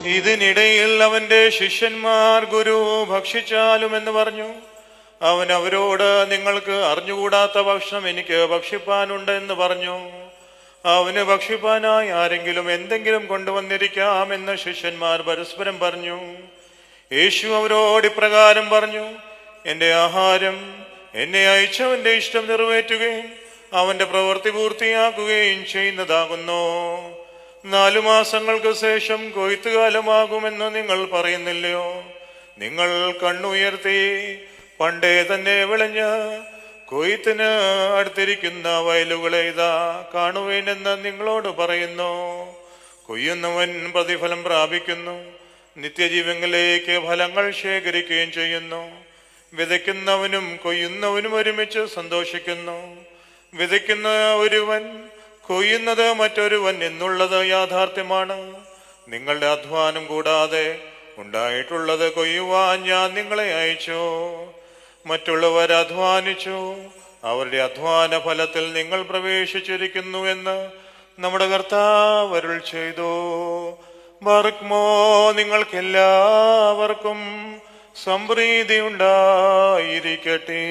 ഇതിനിടയിൽ അവന്റെ ശിഷ്യന്മാർ ഗുരു ഭക്ഷിച്ചാലുമെന്ന് പറഞ്ഞു. അവൻ അവരോട്, നിങ്ങൾക്ക് അറിഞ്ഞുകൂടാത്ത ഭക്ഷണം എനിക്ക് ഭക്ഷിപ്പാനുണ്ട് എന്ന് പറഞ്ഞു. അവന് ഭക്ഷിപ്പാനായി ആരെങ്കിലും എന്തെങ്കിലും കൊണ്ടുവന്നിരിക്കാമെന്ന് ശിഷ്യന്മാർ പരസ്പരം പറഞ്ഞു. യേശു അവരോട് ഇപ്രകാരം പറഞ്ഞു, എൻ്റെ ആഹാരം എന്നെ അയച്ചവന്റെ ഇഷ്ടം നിറവേറ്റുകയും അവന്റെ പ്രവൃത്തി പൂർത്തിയാക്കുകയും ചെയ്യുന്നതാകുന്നു. 4 മാസങ്ങൾക്ക് ശേഷം കൊയ്ത്തുകാലമാകുമെന്ന് നിങ്ങൾ പറയുന്നില്ലയോ? നിങ്ങൾ കണ്ണുയർത്തി പണ്ടേ തന്നെ വിളഞ്ഞ് കൊയ്ത്തിന് അടുത്തിരിക്കുന്ന വയലുകളെ ഇതാ കാണുവേനെന്ന് നിങ്ങളോട് പറയുന്നു. കൊയ്യുന്നവൻ പ്രതിഫലം പ്രാപിക്കുന്നു, നിത്യജീവങ്ങളിലേക്ക് ഫലങ്ങൾ ശേഖരിക്കുകയും ചെയ്യുന്നു. വിതയ്ക്കുന്നവനും കൊയ്യുന്നവനും ഒരുമിച്ച് സന്തോഷിക്കുന്നു. വിതയ്ക്കുന്ന ഒരുവൻ, കൊയ്യുന്നത് മറ്റൊരുവൻ എന്നുള്ളത് യാഥാർത്ഥ്യമാണ്. നിങ്ങളുടെ അധ്വാനം കൂടാതെ ഉണ്ടായിട്ടുള്ളത് കൊയ്യുവാൻ ഞാൻ നിങ്ങളെ അയച്ചു. മറ്റുള്ളവർ അധ്വാനിച്ചു, അവരുടെ അധ്വാന ഫലത്തിൽ നിങ്ങൾ പ്രവേശിച്ചിരിക്കുന്നു എന്ന് നമ്മുടെ കർത്താവ് അരുൾ ചെയ്തു. ബാറക്മോ, നിങ്ങൾക്കെല്ലാവർക്കും സംപ്രീതി ഉണ്ടായിരിക്കട്ടെ.